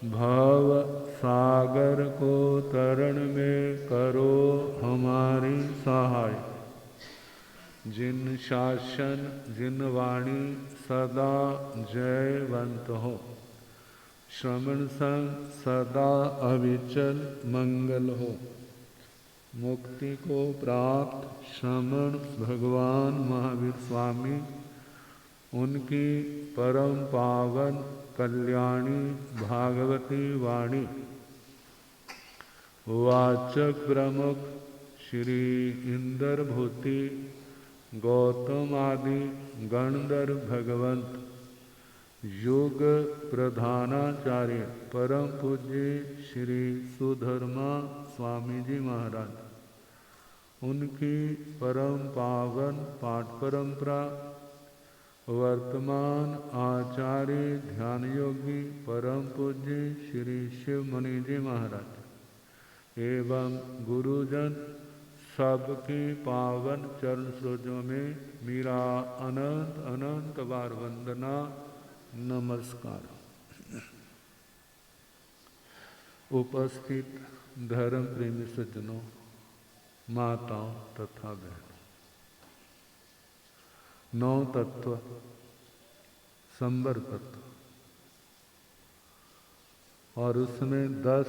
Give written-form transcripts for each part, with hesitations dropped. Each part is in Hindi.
भव सागर को तरण में करो हमारी सहाय। जिन शासन जिन वाणी सदा जयवंत हो। श्रवण संग सदा अविचल मंगल हो। मुक्ति को प्राप्त श्रमण भगवान महावीर स्वामी, उनकी परम पावन कल्याणी भागवती वाणी वाचक प्रमुख श्री इंद्र भूति गौतम आदि गणधर भगवंत योग प्रधानाचार्य परम पूज्य श्री सुधर्मा स्वामी जी महाराज, उनकी परम पावन पाठ परंपरा वर्तमान आचार्य ध्यान योगी परम पूज्य श्री शिव मुनि जी महाराज एवं गुरुजन सबकी पावन चरण सरोजों में मेरा अनंत अनंत बार वंदना नमस्कार। उपस्थित धर्म प्रेमी सज्जनों, माताओं तथा बहनों, 9 तत्व संबर तत्व और उसमें 10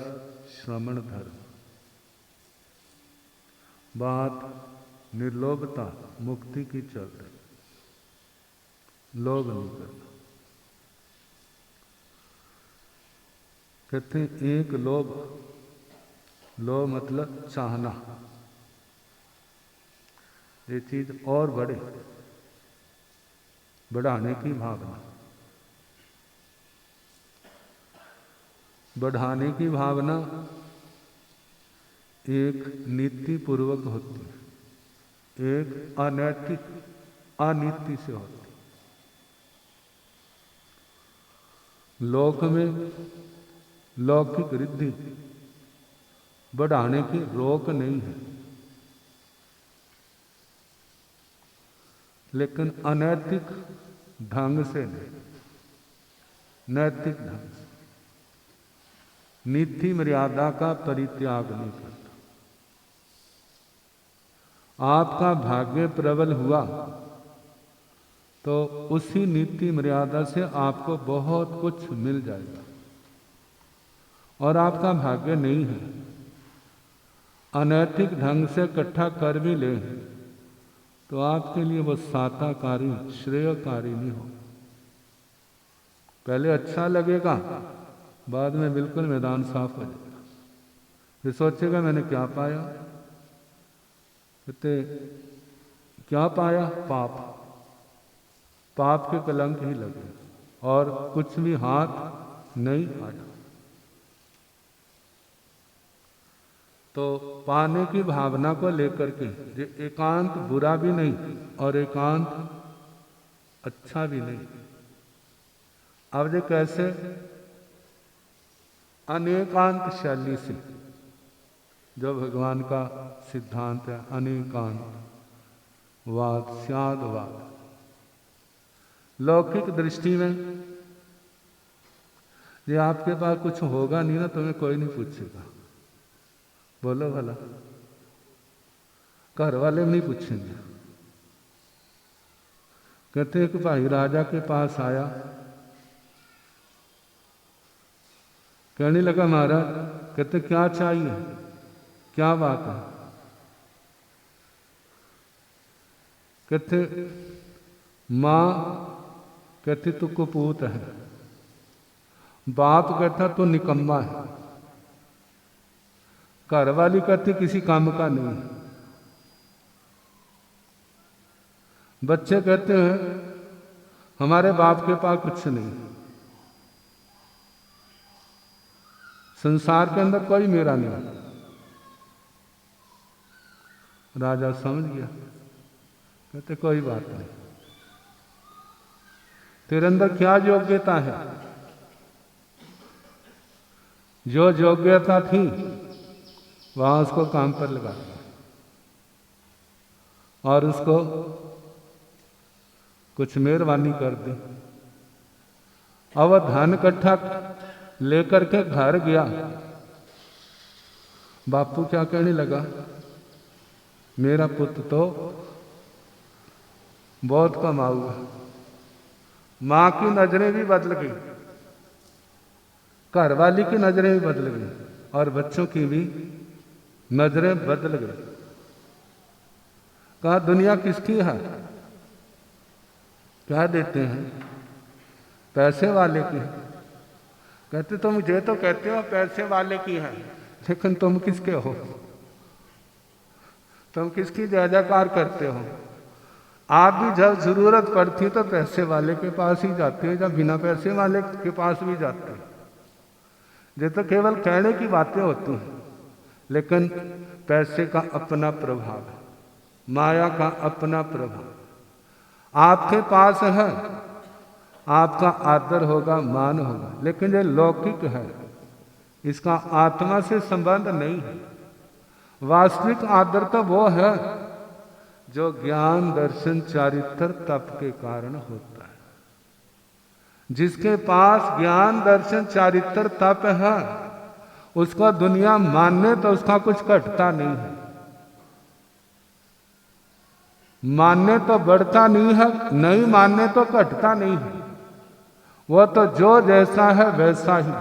श्रमण धर्म। बात निर्लोभता मुक्ति की चल रही, लोभ नहीं करना। कहते हैं एक लोभ, लोभ मतलब चाहना, ये चीज और बढ़े, बढ़ाने की भावना। बढ़ाने की भावना एक नीति पूर्वक होती है, एक अनैतिक अनीति से होती है। लोक में लौकिक रिद्धि बढ़ाने की रोक नहीं है, लेकिन अनैतिक ढंग से नहीं, नैतिक ढंग से नीति मर्यादा का परित्याग नहीं करता। आपका भाग्य प्रबल हुआ तो उसी नीति मर्यादा से आपको बहुत कुछ मिल जाएगा, और आपका भाग्य नहीं है, अनैतिक ढंग से इकट्ठा कर भी ले तो आपके लिए वो साताकारी श्रेयकारी नहीं हो। पहले अच्छा लगेगा, बाद में बिल्कुल मैदान साफ हो जाएगा। फिर सोचेगा मैंने क्या पाया, कहते क्या पाया, पाप, पाप के कलंक ही लगे और कुछ भी हाथ नहीं आया। तो पाने की भावना को लेकर के ये एकांत बुरा भी नहीं और एकांत अच्छा भी नहीं। अब ये कैसे, अनेकांत शैली से, जो भगवान का सिद्धांत है, अनेकांत वाद स्यादवाद। लौकिक दृष्टि में ये आपके पास कुछ होगा नहीं ना, तुम्हें कोई नहीं पूछेगा, बोलो भला, घर वाले भी नहीं पूछेंगे। कहते हैं कि भाई राजा के पास आया, कहने लगा महाराज, कहते क्या चाहिए, क्या बात है। कहते मां कहती तू कुपूत है, बाप कहता तू निकम्मा है, घर वाली कहती किसी काम का नहीं, बच्चे कहते हैं हमारे बाप के पास कुछ नहीं, संसार के अंदर कोई मेरा नहीं। राजा समझ गया, कहते कोई बात नहीं, तेरे अंदर क्या योग्यता है, जो योग्यता थी वहां उसको काम पर लगा और उसको कुछ मेहरबानी कर दी। अब धन इकट्ठा लेकर के घर गया। बापू क्या कहने लगा, मेरा पुत्र तो बहुत कमाऊ है। माँ की नजरें भी बदल गई, घर वाली की नजरें भी बदल गई और बच्चों की भी नजरें बदल गई। कहा दुनिया किसकी है? क्या देते हैं? पैसे वाले की है। कहते तुम मुझे तो कहते हो पैसे वाले की है, लेकिन तुम किसके हो? तुम किसकी जय जयकार करते हो? आप भी जब जरूरत पड़ती तो पैसे वाले के पास ही जाते हो, जब बिना पैसे वाले के पास भी जाते हो। ये तो केवल कहने की बातें होती हैं, लेकिन पैसे का अपना प्रभाव है, माया का अपना प्रभाव। आपके पास है, आपका आदर होगा, मान होगा, लेकिन ये लौकिक है, इसका आत्मा से संबंध नहीं है। वास्तविक आदर तो वो है जो ज्ञान दर्शन चारित्र तप के कारण होता है। जिसके पास ज्ञान दर्शन चारित्र तप है, उसको दुनिया मानने तो उसका कुछ घटता नहीं है, मानने तो बढ़ता नहीं है, नहीं मानने तो घटता नहीं है। वो तो जो जैसा है वैसा ही।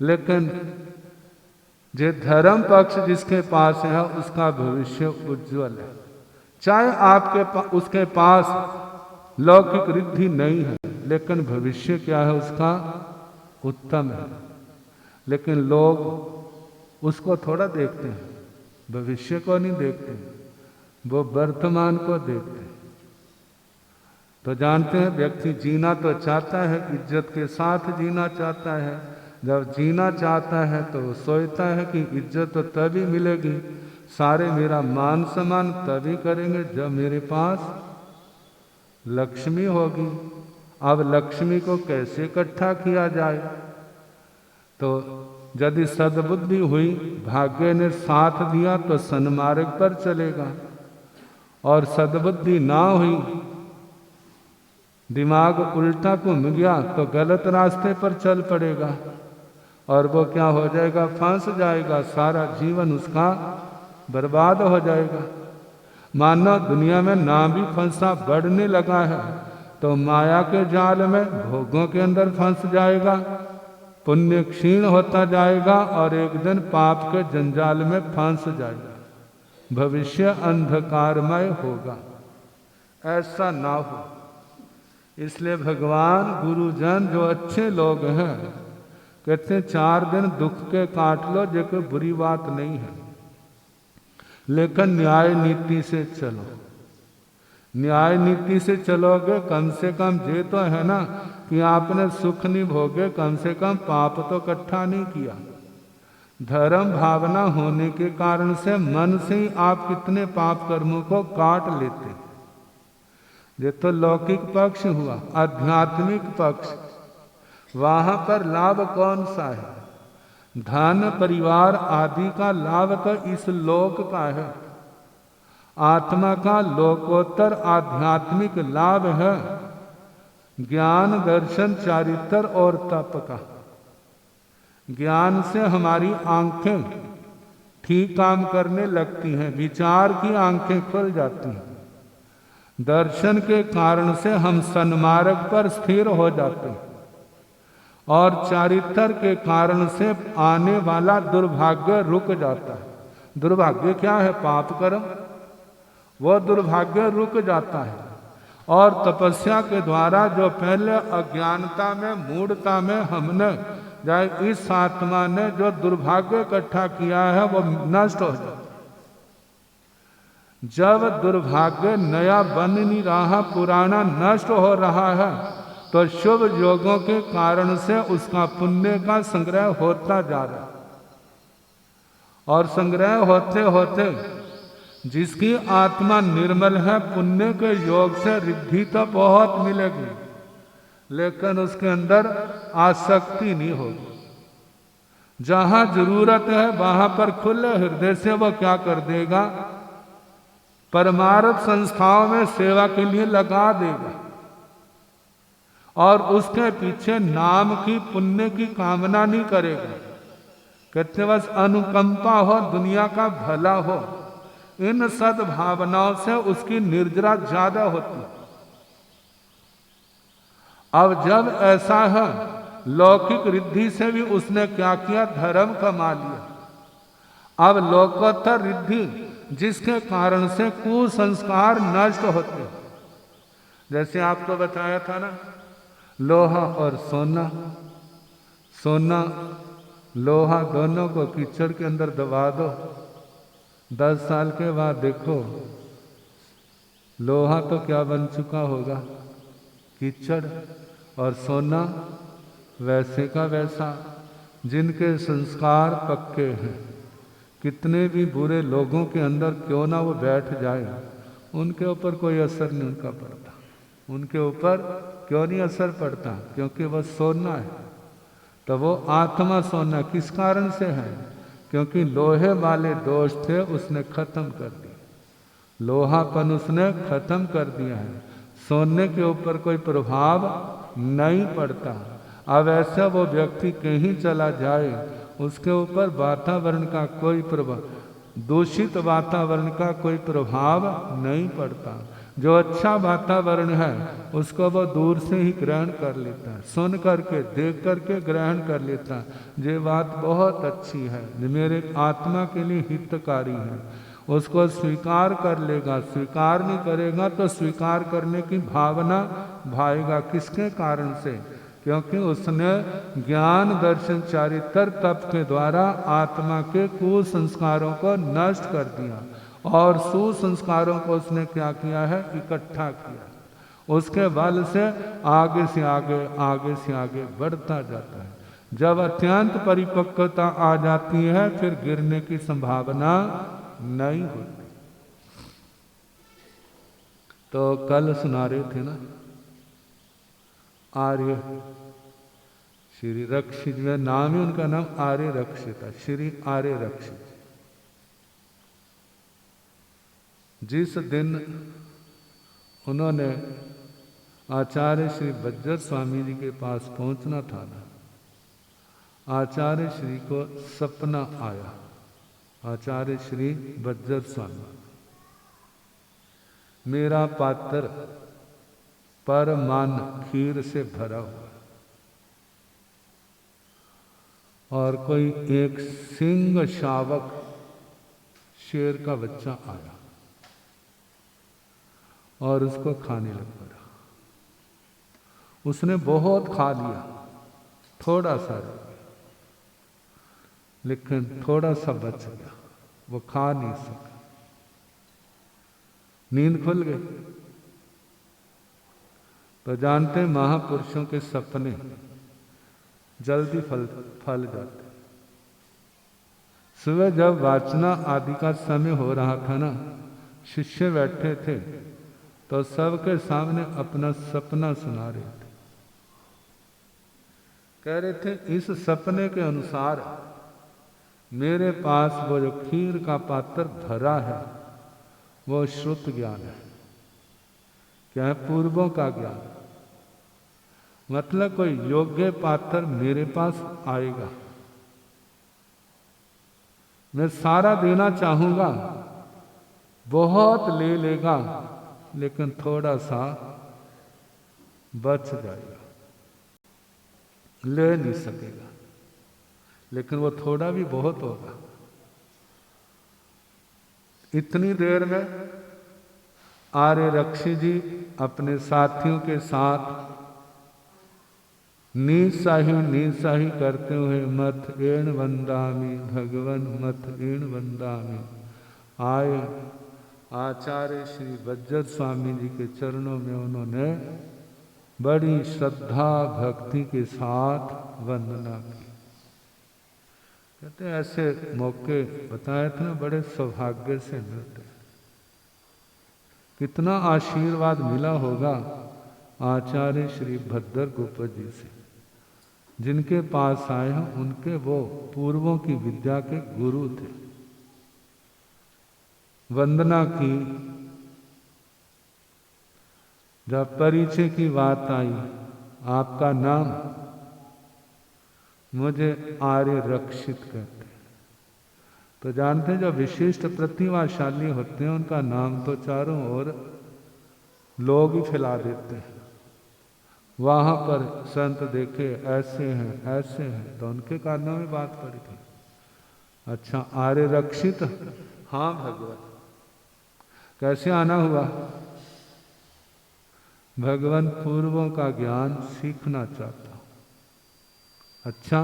लेकिन जो धर्म पक्ष जिसके पास है उसका भविष्य उज्जवल है। चाहे उसके पास लौकिक रिद्धि नहीं है, लेकिन भविष्य क्या है उसका उत्तम है। लेकिन लोग उसको थोड़ा देखते हैं, भविष्य को नहीं देखते, वो वर्तमान को देखते हैं। तो जानते हैं व्यक्ति जीना तो चाहता है, इज्जत के साथ जीना चाहता है। जब जीना चाहता है तो वो सोचता है कि इज्जत तो तभी मिलेगी, सारे मेरा मान सम्मान तभी करेंगे जब मेरे पास लक्ष्मी होगी। अब लक्ष्मी को कैसे इकट्ठा किया जाए? तो यदि सद्बुद्धि हुई, भाग्य ने साथ दिया तो सन्मार्ग पर चलेगा, और सद्बुद्धि ना हुई, दिमाग उल्टा घूम गया तो गलत रास्ते पर चल पड़ेगा, और वो क्या हो जाएगा? फंस जाएगा, सारा जीवन उसका बर्बाद हो जाएगा। मानो दुनिया में ना भी फंसा बढ़ने लगा है तो माया के जाल में भोगों के अंदर फंस जाएगा, पुण्य क्षीण होता जाएगा और एक दिन पाप के जंजाल में फंस जाएगा, भविष्य अंधकारमय होगा। ऐसा ना हो, इसलिए भगवान गुरुजन जो अच्छे लोग हैं कहते हैं 4 दिन दुख के काट लो, जो कोई बुरी बात नहीं है, लेकिन न्याय नीति से चलो। न्याय नीति से चलोगे, कम से कम ये तो है ना कि आपने सुख नहीं भोगे, कम से कम पाप तो इकट्ठा नहीं किया। धर्म भावना होने के कारण से मन से ही आप कितने पाप कर्मों को काट लेते। ये तो लौकिक पक्ष हुआ। आध्यात्मिक पक्ष, वहां पर लाभ कौन सा है? धन परिवार आदि का लाभ तो इस लोक का है। आत्मा का लोकोत्तर आध्यात्मिक लाभ है ज्ञान दर्शन चारित्र और तप का। ज्ञान से हमारी आंखें ठीक काम करने लगती हैं, विचार की आंखें खुल जाती हैं। दर्शन के कारण से हम सन्मार्ग पर स्थिर हो जाते हैं, और चारित्र के कारण से आने वाला दुर्भाग्य रुक जाता है। दुर्भाग्य क्या है? पाप कर्म, वो दुर्भाग्य रुक जाता है। और तपस्या के द्वारा जो पहले अज्ञानता में मूढ़ता में हमने इस आत्मा ने जो दुर्भाग्य इकट्ठा किया है वो नष्ट हो जाता है। जब दुर्भाग्य नया बन नहीं रहा, पुराना नष्ट हो रहा है, तो शुभ योगों के कारण से उसका पुण्य का संग्रह होता जा रहा है। और संग्रह होते होते जिसकी आत्मा निर्मल है, पुण्य के योग से रिद्धि तो बहुत मिलेगी, लेकिन उसके अंदर आसक्ति नहीं होगी। जहां जरूरत है वहां पर खुले हृदय से वो क्या कर देगा? परमार्थ संस्थाओं में सेवा के लिए लगा देगा। और उसके पीछे नाम की पुण्य की कामना नहीं करेगा। कहते बस अनुकंपा हो, दुनिया का भला हो, इन सद्भावनाओं से उसकी निर्जरा ज्यादा होती। अब जब ऐसा है, लौकिक रिद्धि से भी उसने क्या किया, धर्म कमा लिया। अब लोकोत्तर रिद्धि जिसके कारण से कुसंस्कार नष्ट होते, जैसे आपको बताया था ना, लोहा और सोना, सोना लोहा दोनों को कीचड़ के अंदर दबा दो, 10 साल के बाद देखो लोहा तो क्या बन चुका होगा, कीचड़, और सोना वैसे का वैसा। जिनके संस्कार पक्के हैं, कितने भी बुरे लोगों के अंदर क्यों ना वो बैठ जाए, उनके ऊपर कोई असर नहीं उनका पड़ता। उनके ऊपर क्यों नहीं असर पड़ता, क्योंकि वह सोना है। तो वो आत्मा सोना किस कारण से है, क्योंकि लोहे वाले दोष थे उसने खत्म कर दिए, लोहापन उसने खत्म कर दिया है। सोने के ऊपर कोई प्रभाव नहीं पड़ता। अब ऐसा वो व्यक्ति कहीं चला जाए, उसके ऊपर वातावरण का कोई प्रभाव, दूषित वातावरण का कोई प्रभाव नहीं पड़ता। जो अच्छा वातावरण है उसको वो दूर से ही ग्रहण कर लेता है, सुन करके देख करके ग्रहण कर लेता है। ये बात बहुत अच्छी है, जो मेरे आत्मा के लिए हितकारी है, उसको स्वीकार कर लेगा। स्वीकार नहीं करेगा तो स्वीकार करने की भावना भाएगा। किसके कारण से, क्योंकि उसने ज्ञान दर्शन चारित्र तप के द्वारा आत्मा के कुसंस्कारों को नष्ट कर दिया और सुसंस्कारों को उसने क्या किया है, इकट्ठा किया। उसके बल से आगे से आगे, आगे से आगे बढ़ता जाता है। जब अत्यंत परिपक्वता आ जाती है फिर गिरने की संभावना नहीं होती। तो कल सुना रहे थे ना, आर्य श्री रक्षित, नाम ही उनका नाम आर्य रक्षित है, श्री आर्य रक्षित। जिस दिन उन्होंने आचार्य श्री बज्जर स्वामी जी के पास पहुंचना था ना, आचार्य श्री को सपना आया, आचार्य श्री बज्जर स्वामी, मेरा पात्र परमान खीर से भरा हुआ और कोई एक सिंह शावक शेर का बच्चा आया और उसको खाने लग पड़ा। उसने बहुत खा लिया, थोड़ा सा, लेकिन थोड़ा सा बच गया, वो खा नहीं सका। नींद खुल गई। तो जानते महापुरुषों के सपने जल्दी फल जाते। सुबह जब वाचना आदि का समय हो रहा था ना, शिष्य बैठे थे तो सबके सामने अपना सपना सुना रहे थे। कह रहे थे इस सपने के अनुसार मेरे पास वो जो खीर का पात्र भरा है वो श्रुत ज्ञान है। क्या है? पूर्वों का ज्ञान। मतलब कोई योग्य पात्र मेरे पास आएगा, मैं सारा देना चाहूंगा, बहुत ले लेगा, लेकिन थोड़ा सा बच जाएगा, ले नहीं सकेगा, लेकिन वो थोड़ा भी बहुत होगा। इतनी देर में आर्य रक्षी जी अपने साथियों के साथ नीसाही करते हुए मथ एण वंदामी भगवन, मथ एण वंदामी आए आचार्य श्री बज्जर स्वामी जी के चरणों में। उन्होंने बड़ी श्रद्धा भक्ति के साथ वंदना की। कहते हैं ऐसे मौके बताए थे ना, बड़े सौभाग्य से मिलते। कितना आशीर्वाद मिला होगा आचार्य श्री भद्र गोपद जी से, जिनके पास आए हैं उनके वो पूर्वों की विद्या के गुरु थे। वंदना की, जब परिचय की बात आई आपका नाम, मुझे आर्य रक्षित कहते हैं। तो जानते हैं जो विशिष्ट प्रतिभाशाली होते हैं उनका नाम तो चारों ओर लोग ही फैला देते हैं। वहां पर संत देखे ऐसे हैं तो उनके कानों में बात पड़ी थी। अच्छा, आर्य रक्षित, हाँ भगवान। कैसे आना हुआ? भगवान पूर्वों का ज्ञान सीखना चाहता हूं। अच्छा,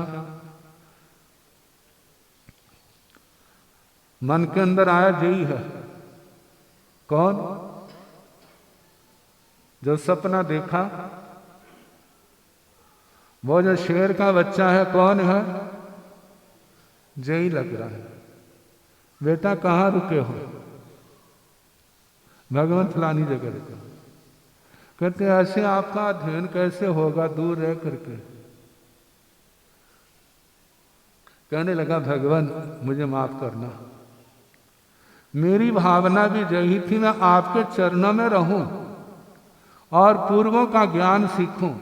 मन के अंदर आया यही है। कौन? जो सपना देखा, वो जो शेर का बच्चा है, कौन है? यही लग रहा है। बेटा कहाँ रुके हो? भगवान फलानी जगह रुका। कहते ऐसे आपका अध्ययन कैसे होगा दूर रह करके? कहने लगा भगवान मुझे माफ करना, मेरी भावना भी यही थी मैं आपके चरणों में रहूं और पूर्वों का ज्ञान सीखूं।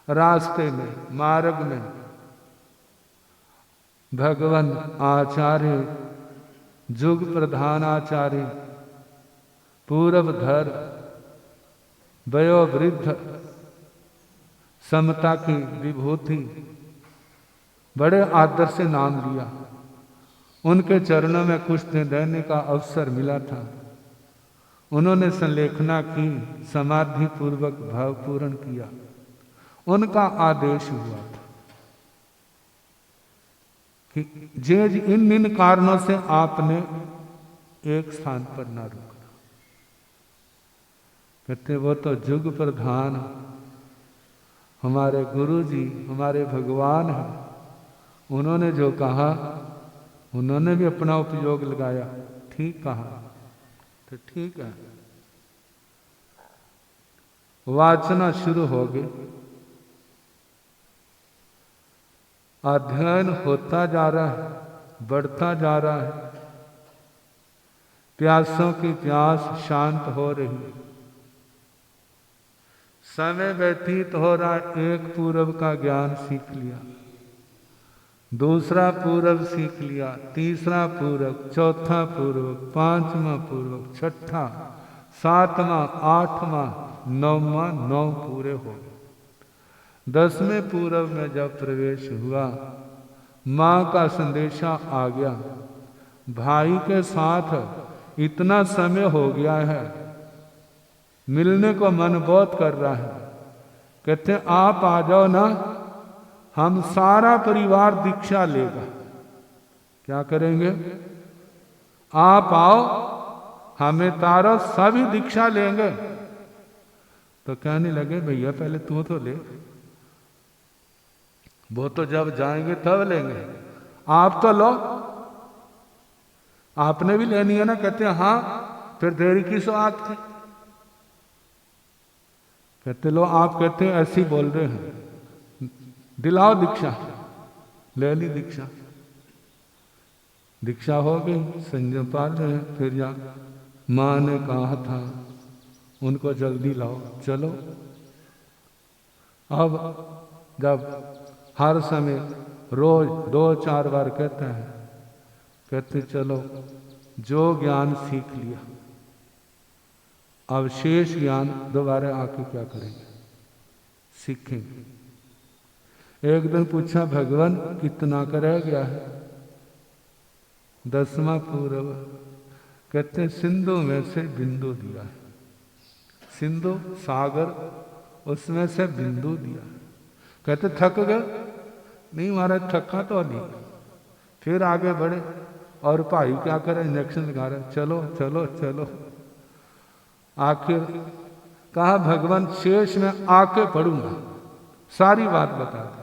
रास्ते में, मार्ग में भगवान आचार्य, जुग प्रधान आचार्य, पूर्वधर, वयोवृद्ध, समता की विभूति, बड़े आदर से नाम लिया। उनके चरणों में कुछ दिन रहने का अवसर मिला था। उन्होंने संलेखना की, समाधि पूर्वक भाव पूर्ण किया। उनका आदेश हुआ था कि जे इन कारणों से आपने एक स्थान पर ना रुकना। कहते वो तो जुग प्रधान हमारे गुरु जी, हमारे भगवान हैं। उन्होंने जो कहा उन्होंने भी अपना उपयोग लगाया। ठीक कहा तो ठीक है। वाचना शुरू हो गई। अध्ययन होता जा रहा है, बढ़ता जा रहा है। प्यासों की प्यास शांत हो रही। समय व्यतीत हो रहा है। एक पूर्व का ज्ञान सीख लिया, दूसरा पूर्व सीख लिया, तीसरा पूर्व, चौथा पूर्व, पांचवा पूर्व, छठा, सातवां, आठवां, नौवां, 9 पूरे हो गए। 10वें पूर्व में जब प्रवेश हुआ, मां का संदेशा आ गया, भाई के साथ इतना समय हो गया है, मिलने को मन बहुत कर रहा है। कहते आप आ जाओ ना, हम सारा परिवार दीक्षा लेगा। क्या करेंगे? आप आओ, हमें तारो, सभी दीक्षा लेंगे। तो कहने लगे भैया पहले तू तो ले, वो तो जब जाएंगे तब लेंगे, आप तो लो, आपने भी लेनी है ना। कहते हैं हाँ, फिर देरी किस बात की? कहते लो, आप कहते हैं ऐसे ही बोल रहे हैं, दिलाओ दीक्षा। ले ली दीक्षा, दीक्षा हो गई, संयम पाल रहे हैं। फिर जा माँ ने कहा था उनको जल्दी लाओ, चलो। अब जब हर समय रोज 2-4 बार कहते हैं, कहते चलो जो ज्ञान सीख लिया, अब शेष ज्ञान दोबारा आके क्या करेंगे? सीखेंगे। एक दिन पूछा भगवान कितना का रह गया है? 10वां पूर्व। कहते सिंधु में से बिंदु दिया है। सिंधु सागर, उसमें से बिंदु दिया। कहते थक गए? नहीं महाराज, थका तो नहीं। फिर आगे बढ़े और भाई क्या करे? इंजेक्शन लगा रहे, चलो चलो चलो। आखिर कहा भगवान शेष में आके पढ़ूंगा, सारी बात बता दी।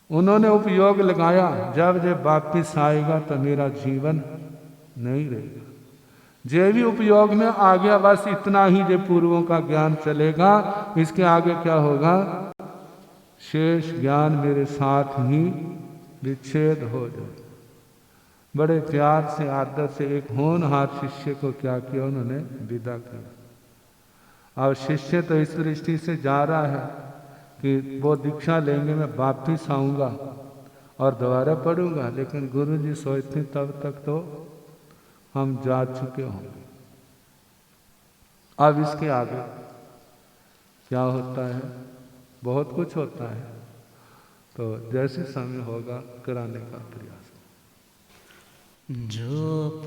उन्होंने उपयोग लगाया, जब जब वापिस आएगा तो मेरा जीवन नहीं रहेगा। जे भी उपयोग में आ गया, बस इतना ही जे पूर्वों का ज्ञान चलेगा, इसके आगे क्या होगा? शेष ज्ञान मेरे साथ ही विच्छेद हो जाए। बड़े प्यार से, आदर से एक होनहार शिष्य को क्या किया? उन्होंने विदा किया। और शिष्य तो इस दृष्टि से जा रहा है कि वो दीक्षा लेंगे, मैं वापिस आऊँगा और दोबारा पढ़ूंगा, लेकिन गुरु जी सोचते तब तक तो हम जा चुके होंगे। अब इसके आगे क्या होता है, बहुत कुछ होता है, तो जैसे समय होगा कराने का प्रयास। जो